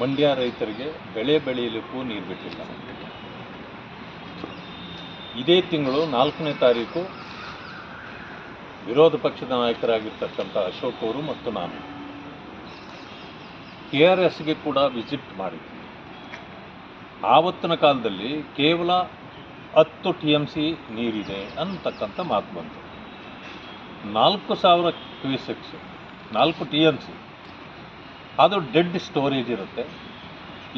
ಮಂಡ್ಯ ರೈತರಿಗೆ ಬೆಳೆ ಬೆಳೆಯಲಿಕ್ಕೂ ನೀರು ಬಿಟ್ಟಿಲ್ಲ. ಇದೇ ತಿಂಗಳು 4ನೇ ತಾರೀಕು ವಿರೋಧ ಪಕ್ಷದ ನಾಯಕರಾಗಿರ್ತಕ್ಕಂಥ ಅಶೋಕ್ ಅವರು ಮತ್ತು ನಾನು KRSಗೆ ಕೂಡ ವಿಸಿಟ್ ಮಾಡಿದ್ವಿ. ಆವತ್ತಿನ ಕಾಲದಲ್ಲಿ ಕೇವಲ 10 TMC ನೀರಿದೆ ಅಂತಕ್ಕಂಥ ಮಾತು ಬಂತು. 4000 ಕ್ಯೂಸೆಕ್ಸ್ 4 TMC ಅದು ಡೆಡ್ ಸ್ಟೋರೇಜ್ ಇರುತ್ತೆ.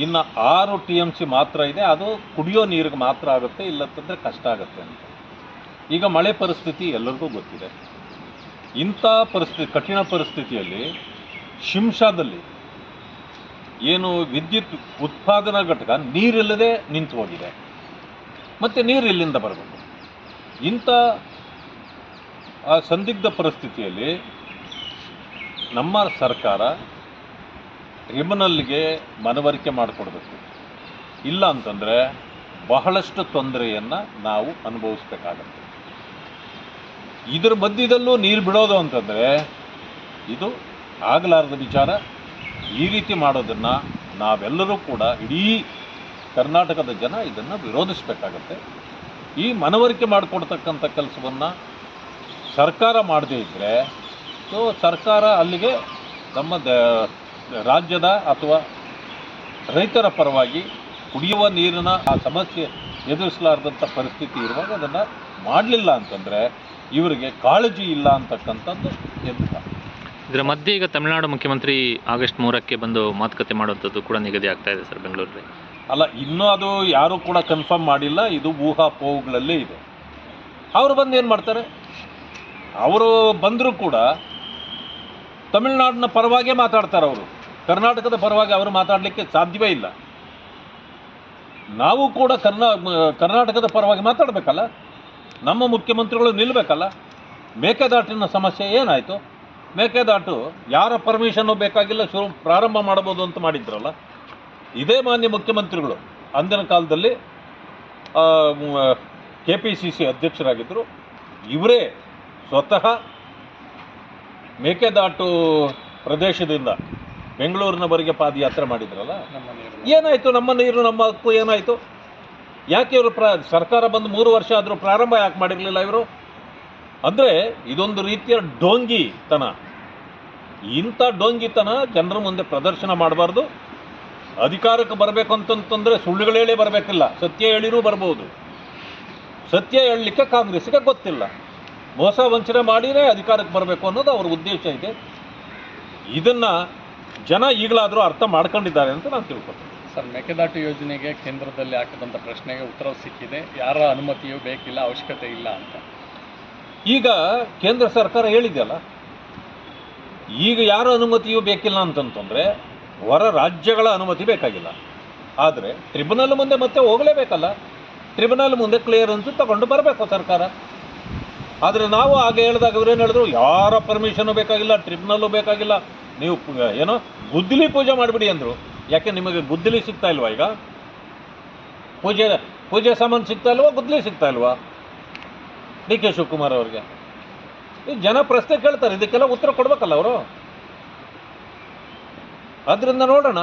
ಇನ್ನು 6 TMC ಮಾತ್ರ ಇದೆ, ಅದು ಕುಡಿಯೋ ನೀರಿಗೆ ಮಾತ್ರ ಆಗುತ್ತೆ, ಇಲ್ಲಂತಂದರೆ ಕಷ್ಟ ಆಗುತ್ತೆ ಅಂತ. ಈಗ ಮಳೆ ಪರಿಸ್ಥಿತಿ ಎಲ್ಲರಿಗೂ ಗೊತ್ತಿದೆ. ಇಂಥ ಪರಿಸ್ಥಿತಿ, ಕಠಿಣ ಪರಿಸ್ಥಿತಿಯಲ್ಲಿ ಶಿಂಷಾದಲ್ಲಿ ಏನು ವಿದ್ಯುತ್ ಉತ್ಪಾದನಾ ಘಟಕ ನೀರಿಲ್ಲದೆ ನಿಂತು ಹೋಗಿದೆ. ಮತ್ತು ನೀರು ಎಲ್ಲಿಂದ ಬರಬೇಕು? ಇಂಥ ಸಂದಿಗ್ಧ ಪರಿಸ್ಥಿತಿಯಲ್ಲಿ ನಮ್ಮ ಸರ್ಕಾರ ಟ್ರಿಬ್ಯುನಲ್ಗೆ ಮನವರಿಕೆ ಮಾಡಿಕೊಡ್ಬೇಕು. ಇಲ್ಲ ಅಂತಂದರೆ ಬಹಳಷ್ಟು ತೊಂದರೆಯನ್ನು ನಾವು ಅನುಭವಿಸ್ಬೇಕಾಗತ್ತೆ. ಇದರ ಮಧ್ಯದಲ್ಲೂ ನೀರು ಬಿಡೋದು ಅಂತಂದರೆ ಇದು ಆಗಲಾರದ ವಿಚಾರ. ಈ ರೀತಿ ಮಾಡೋದನ್ನು ನಾವೆಲ್ಲರೂ ಕೂಡ, ಇಡೀ ಕರ್ನಾಟಕದ ಜನ ಇದನ್ನು ವಿರೋಧಿಸಬೇಕಾಗತ್ತೆ. ಈ ಮನವರಿಕೆ ಮಾಡಿಕೊಡ್ತಕ್ಕಂಥ ಕೆಲಸವನ್ನು ಸರ್ಕಾರ ಮಾಡದೇ ಇದ್ದರೆ, ಸೊ ಸರ್ಕಾರ ಅಲ್ಲಿಗೆ ನಮ್ಮ ರಾಜ್ಯದ ಅಥವಾ ರೈತರ ಪರವಾಗಿ ಕುಡಿಯುವ ನೀರಿನ ಆ ಸಮಸ್ಯೆ ಎದುರಿಸಲಾರದಂಥ ಪರಿಸ್ಥಿತಿ ಇರುವಾಗ ಅದನ್ನು ಮಾಡಲಿಲ್ಲ ಅಂತಂದರೆ ಇವರಿಗೆ ಕಾಳಜಿ ಇಲ್ಲ ಅಂತಕ್ಕಂಥದ್ದು ಎದ್ದು. ಇದರ ಮಧ್ಯೆ ಈಗ ತಮಿಳುನಾಡು ಮುಖ್ಯಮಂತ್ರಿ ಆಗಸ್ಟ್ 3ಕ್ಕೆ ಬಂದು ಮಾತುಕತೆ ಮಾಡುವಂಥದ್ದು ಕೂಡ ನಿಗದಿ ಆಗ್ತಾ ಇದೆ ಸರ್ ಬೆಂಗಳೂರಲ್ಲಿ. ಅಲ್ಲ, ಇನ್ನೂ ಅದು ಯಾರೂ ಕೂಡ ಕನ್ಫರ್ಮ್ ಮಾಡಿಲ್ಲ. ಇದು ಊಹಾಪೋಹಗಳಲ್ಲೇ ಇದೆ. ಅವರು ಬಂದು ಏನು ಮಾಡ್ತಾರೆ? ಅವರು ಬಂದರೂ ಕೂಡ ತಮಿಳುನಾಡಿನ ಪರವಾಗೇ ಮಾತಾಡ್ತಾರೆ. ಅವರು ಕರ್ನಾಟಕದ ಪರವಾಗಿ ಅವರು ಮಾತಾಡಲಿಕ್ಕೆ ಸಾಧ್ಯವೇ ಇಲ್ಲ. ನಾವು ಕೂಡ ಕರ್ನಾಟಕದ ಪರವಾಗಿ ಮಾತಾಡಬೇಕಲ್ಲ, ನಮ್ಮ ಮುಖ್ಯಮಂತ್ರಿಗಳು ನಿಲ್ಲಬೇಕಲ್ಲ. ಮೇಕೆದಾಟಿನ ಸಮಸ್ಯೆ ಏನಾಯಿತು? ಮೇಕೆದಾಟು ಯಾರ ಪರ್ಮಿಷನ್ನು ಬೇಕಾಗಿಲ್ಲ, ಪ್ರಾರಂಭ ಮಾಡ್ಬೋದು ಅಂತ ಮಾಡಿದ್ರಲ್ಲ. ಇದೇ ಮಾನ್ಯ ಮುಖ್ಯಮಂತ್ರಿಗಳು ಅಂದಿನ ಕಾಲದಲ್ಲಿ KPCC ಅಧ್ಯಕ್ಷರಾಗಿದ್ದರು. ಇವರೇ ಸ್ವತಃ ಮೇಕೆದಾಟು ಪ್ರದೇಶದಿಂದ ಬೆಂಗಳೂರಿನವರೆಗೆ ಪಾದಯಾತ್ರೆ ಮಾಡಿದ್ರಲ್ಲ. ಏನಾಯಿತು? ನಮ್ಮ ನೀರು ನಮ್ಮ ಹಕ್ಕು ಏನಾಯಿತು? ಯಾಕೆ ಇವರು ಸರ್ಕಾರ ಬಂದು 3 ವರ್ಷ ಆದರೂ ಪ್ರಾರಂಭ ಯಾಕೆ ಮಾಡಿರಲಿಲ್ಲ ಇವರು? ಅಂದರೆ ಇದೊಂದು ರೀತಿಯ ಡೋಂಗಿತನ. ಇಂಥ ಡೋಂಗಿತನ ಜನರ ಮುಂದೆ ಪ್ರದರ್ಶನ ಮಾಡಬಾರ್ದು. ಅಧಿಕಾರಕ್ಕೆ ಬರಬೇಕು ಅಂತಂತಂದರೆ ಸುಳ್ಳುಗಳು ಹೇಳೇ ಬರಬೇಕಿಲ್ಲ, ಸತ್ಯ ಹೇಳಿರೂ ಬರ್ಬೋದು. ಸತ್ಯ ಹೇಳಲಿಕ್ಕೆ ಕಾಂಗ್ರೆಸ್ಗೆ ಗೊತ್ತಿಲ್ಲ. ಮೋಸ ವಂಚನೆ ಮಾಡಿಯೇ ಅಧಿಕಾರಕ್ಕೆ ಬರಬೇಕು ಅನ್ನೋದು ಅವ್ರ ಉದ್ದೇಶ ಇದೆ. ಇದನ್ನು ಜನ ಈಗಲಾದರೂ ಅರ್ಥ ಮಾಡ್ಕೊಂಡಿದ್ದಾರೆ ಅಂತ ನಾನು ತಿಳ್ಕೊತೀನಿ. ಸರ್, ಮೇಕೆದಾಟು ಯೋಜನೆಗೆ ಕೇಂದ್ರದಲ್ಲಿ ಹಾಕಿದಂಥ ಪ್ರಶ್ನೆಗೆ ಉತ್ತರ ಸಿಕ್ಕಿದೆ. ಯಾರ ಅನುಮತಿಯೂ ಬೇಕಿಲ್ಲ, ಅವಶ್ಯಕತೆ ಇಲ್ಲ ಅಂತ. ಈಗ ಕೇಂದ್ರ ಸರ್ಕಾರ ಹೇಳಿದೆಯಲ್ಲ, ಈಗ ಯಾರ ಅನುಮತಿಯೂ ಬೇಕಿಲ್ಲ ಅಂತಂತಂದರೆ ಹೊರ ರಾಜ್ಯಗಳ ಅನುಮತಿ ಬೇಕಾಗಿಲ್ಲ. ಆದರೆ ಟ್ರಿಬ್ಯುನಲ್ ಮುಂದೆ ಮತ್ತೆ ಹೋಗಲೇಬೇಕಲ್ಲ. ಟ್ರಿಬ್ಯುನಲ್ ಮುಂದೆ ಕ್ಲಿಯರೆನ್ಸು ತಗೊಂಡು ಬರಬೇಕು ಸರ್ಕಾರ. ಆದರೆ ನಾವು ಆಗ ಹೇಳಿದಾಗ ಇವರೇನು ಹೇಳಿದ್ರು? ಯಾರ ಪರ್ಮಿಷನ್ನು ಬೇಕಾಗಿಲ್ಲ, ಟ್ರಿಬ್ಯುನಲ್ಲು ಬೇಕಾಗಿಲ್ಲ, ನೀವು ಏನೋ ಗುದ್ದಲಿ ಪೂಜೆ ಮಾಡಿಬಿಡಿ ಅಂದರು. ಯಾಕೆ ನಿಮಗೆ ಗುದ್ದಲಿ ಸಿಗ್ತಾ ಇಲ್ವಾ? ಈಗ ಪೂಜೆ ಸಾಮಾನು ಸಿಗ್ತಾ ಇಲ್ವಾ? ಗುದ್ದಲಿ ಸಿಗ್ತಾ ಇಲ್ವಾ DK ಶಿವಕುಮಾರ್ ಅವ್ರಿಗೆ? ಈ ಜನ ಪ್ರಶ್ನೆ ಕೇಳ್ತಾರೆ, ಇದಕ್ಕೆಲ್ಲ ಉತ್ತರ ಕೊಡ್ಬೇಕಲ್ಲ ಅವರು. ಅದರಿಂದ ನೋಡೋಣ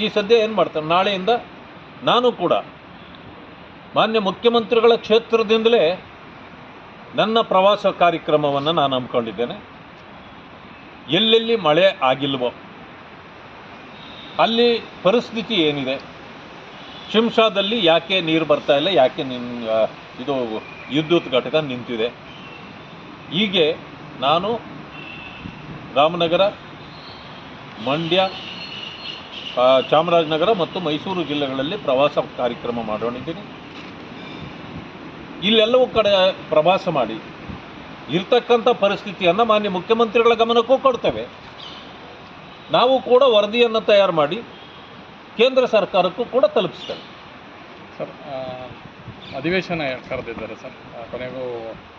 ಈ ಸದ್ಯ ಏನು ಮಾಡ್ತಾರೆ. ನಾಳೆಯಿಂದ ನಾನು ಕೂಡ ಮಾನ್ಯ ಮುಖ್ಯಮಂತ್ರಿಗಳ ಕ್ಷೇತ್ರದಿಂದಲೇ ನನ್ನ ಪ್ರವಾಸ ಕಾರ್ಯಕ್ರಮವನ್ನು ನಾನು ಹಮ್ಮಿಕೊಂಡಿದ್ದೇನೆ. ಎಲ್ಲೆಲ್ಲಿ ಮಳೆ ಆಗಿಲ್ವೋ ಅಲ್ಲಿ ಪರಿಸ್ಥಿತಿ ಏನಿದೆ, ಶಿಂಷಾದಲ್ಲಿ ಯಾಕೆ ನೀರು ಬರ್ತಾ ಇಲ್ಲ, ಯಾಕೆ ಇದು ವಿದ್ಯುತ್ ಘಟಕ ನಿಂತಿದೆ, ಹೀಗೆ ನಾನು ರಾಮನಗರ, ಮಂಡ್ಯ, ಚಾಮರಾಜನಗರ ಮತ್ತು ಮೈಸೂರು ಜಿಲ್ಲೆಗಳಲ್ಲಿ ಪ್ರವಾಸ ಕಾರ್ಯಕ್ರಮ ಮಾಡಿದ್ದೀನಿ. ಇಲ್ಲೆಲ್ಲವೂ ಕಡೆ ಪ್ರವಾಸ ಮಾಡಿ ಇರ್ತಕ್ಕಂಥ ಪರಿಸ್ಥಿತಿಯನ್ನು ಮಾನ್ಯ ಮುಖ್ಯಮಂತ್ರಿಗಳ ಗಮನಕ್ಕೂ ಕೊಡ್ತೇವೆ. ನಾವು ಕೂಡ ವರದಿಯನ್ನು ತಯಾರು ಮಾಡಿ ಕೇಂದ್ರ ಸರ್ಕಾರಕ್ಕೂ ಕೂಡ ತಲುಪಿಸ್ತೇವೆ. ಸರ್, ಅಧಿವೇಶನ ಕರೆದಿದ್ದಾರೆ ಸರ್. ಕೊನೆಗೂ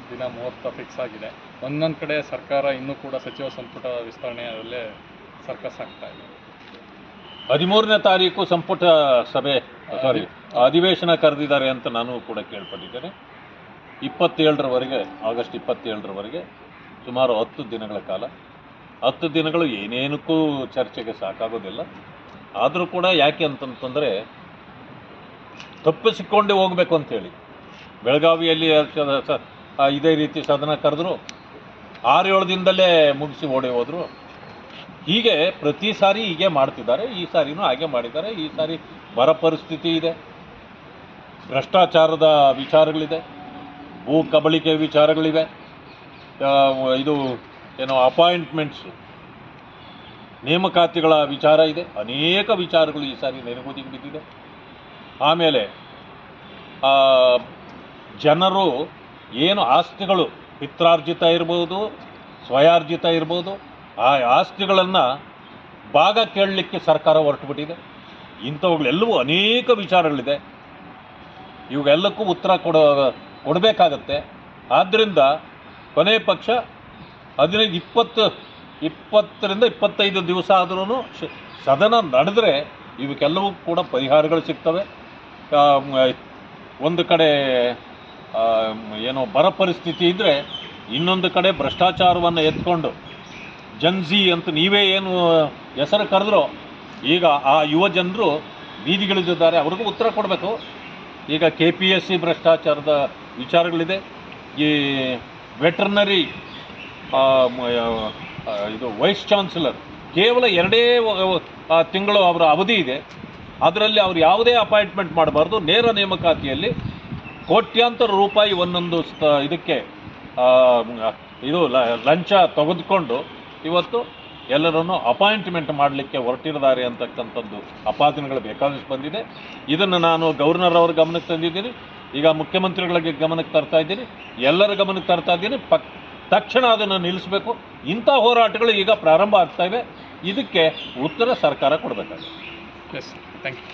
ದಿನ 30 ಫಿಕ್ಸ್ ಆಗಿದೆ. ಒಂದೊಂದು ಕಡೆ ಸರ್ಕಾರ ಇನ್ನೂ ಕೂಡ ಸಚಿವ ಸಂಪುಟ ವಿಸ್ತರಣೆಯಲ್ಲೇ ಸರ್ಕಸ್ ಆಗ್ತಾ ಇದೆ. 13ನೇ ತಾರೀಕು ಸಂಪುಟ ಸಭೆ ಅಧಿವೇಶನ ಕರೆದಿದ್ದಾರೆ ಅಂತ ನಾನು ಕೂಡ ಕೇಳ್ಪಟ್ಟಿದ್ದೇನೆ. 27ರವರೆಗೆ, ಆಗಸ್ಟ್ 27ರವರೆಗೆ ಸುಮಾರು 10 ದಿನಗಳ ಕಾಲ. 10 ದಿನಗಳು ಏನೇನಕ್ಕೂ ಚರ್ಚೆಗೆ ಸಾಕಾಗೋದಿಲ್ಲ. ಆದರೂ ಕೂಡ ಯಾಕೆ ಅಂತಂತಂದರೆ ತಪ್ಪಿಸಿಕೊಂಡೇ ಹೋಗಬೇಕು ಅಂತೇಳಿ ಬೆಳಗಾವಿಯಲ್ಲಿ ಇದೇ ರೀತಿ ಸದನ ಕರೆದ್ರು 6-7 ದಿನದಲ್ಲೇ ಮುಗಿಸಿ ಓಡಿ ಹೋದರು. ಹೀಗೆ ಪ್ರತಿ ಸಾರಿ ಹೀಗೆ ಮಾಡ್ತಿದ್ದಾರೆ. ಈ ಸಾರಿನೂ ಹಾಗೆ ಮಾಡಿದ್ದಾರೆ. ಈ ಸಾರಿ ಬರ ಪರಿಸ್ಥಿತಿ ಇದೆ, ಭ್ರಷ್ಟಾಚಾರದ ವಿಚಾರಗಳಿದೆ, ಭೂ ಕಬಳಿಕೆ ವಿಚಾರಗಳಿವೆ, ಇದು ಏನೋ ಅಪಾಯಿಂಟ್ಮೆಂಟ್ಸು ನೇಮಕಾತಿಗಳ ವಿಚಾರ ಇದೆ. ಅನೇಕ ವಿಚಾರಗಳು ಈ ಸಾರಿ ನೆನೆಗುದಿಗೆ ಬಿದ್ದಿದೆ. ಆಮೇಲೆ ಜನರು ಏನು ಆಸ್ತಿಗಳು ಪಿತ್ರಾರ್ಜಿತ ಇರ್ಬೋದು, ಸ್ವಯಾರ್ಜಿತ ಇರ್ಬೋದು, ಆ ಆಸ್ತಿಗಳನ್ನು ಭಾಗ ಕೇಳಲಿಕ್ಕೆ ಸರ್ಕಾರ ಹೊರಟುಬಿಟ್ಟಿದೆ. ಇಂಥವುಗಳೆಲ್ಲವೂ ಅನೇಕ ವಿಚಾರಗಳಿದೆ. ಇವೆಲ್ಲಕ್ಕೂ ಉತ್ತರ ಕೊಡಬೇಕಾಗತ್ತೆ. ಆದ್ದರಿಂದ ಕೊನೆ ಪಕ್ಷ 20ರಿಂದ 25 ದಿವಸ ಆದ್ರೂ ಸದನ ನಡೆದರೆ ಇವಕ್ಕೆಲ್ಲವೂ ಕೂಡ ಪರಿಹಾರಗಳು ಸಿಗ್ತವೆ. ಒಂದು ಕಡೆ ಏನೋ ಬರ ಪರಿಸ್ಥಿತಿ ಇದ್ದರೆ, ಇನ್ನೊಂದು ಕಡೆ ಭ್ರಷ್ಟಾಚಾರವನ್ನು ಎತ್ಕೊಂಡು ಜನ್ಜಿ ಅಂತ ನೀವೇ ಏನು ಹೆಸರು ಕರೆದ್ರೋ ಈಗ ಆ ಯುವ ಜನರು ಬೀದಿಗಿಳಿದಿದ್ದಾರೆ. ಅವ್ರಿಗೂ ಉತ್ತರ ಕೊಡಬೇಕು. ಈಗ KPSC ಭ್ರಷ್ಟಾಚಾರದ ವಿಚಾರಗಳಿದೆ. ಈ ವೆಟರ್ನರಿ ಇದು ವೈಸ್ ಚಾನ್ಸಲರ್ ಕೇವಲ 2 ತಿಂಗಳು ಅವರ ಅವಧಿ ಇದೆ. ಅದರಲ್ಲಿ ಅವರು ಯಾವುದೇ ಅಪಾಯಿಂಟ್ಮೆಂಟ್ ಮಾಡಬಾರ್ದು. ನೇರ ನೇಮಕಾತಿಯಲ್ಲಿ ಕೋಟ್ಯಾಂತರ ರೂಪಾಯಿ ಒಂದೊಂದು ಇದಕ್ಕೆ ಇದು ಲಂಚ ತೆಗೆದುಕೊಂಡು ಇವತ್ತು ಎಲ್ಲರನ್ನು ಅಪಾಯಿಂಟ್ಮೆಂಟ್ ಮಾಡಲಿಕ್ಕೆ ಹೊರಟಿದ್ದಾರೆ ಅಂತಕ್ಕಂಥದ್ದು ಆಪಾದನೆಗಳು ಬೇಕಾದಷ್ಟು ಬಂದಿದೆ. ಇದನ್ನು ನಾನು ಗವರ್ನರ್ ಅವ್ರ ಗಮನಕ್ಕೆ ತಂದಿದ್ದೀನಿ. ಈಗ ಮುಖ್ಯಮಂತ್ರಿಗಳಿಗೆ ಗಮನಕ್ಕೆ ತರ್ತಾ ಇದ್ದೀನಿ, ಎಲ್ಲರ ಗಮನಕ್ಕೆ ತರ್ತಾ ಇದ್ದೀನಿ. ತಕ್ಷಣ ಅದನ್ನು ನಿಲ್ಲಿಸಬೇಕು. ಇಂಥ ಹೋರಾಟಗಳು ಈಗ ಪ್ರಾರಂಭ ಆಗ್ತಾಯಿವೆ. ಇದಕ್ಕೆ ಉತ್ತರ ಸರ್ಕಾರ ಕೊಡಬೇಕಾಗಿದೆ. S, thank you.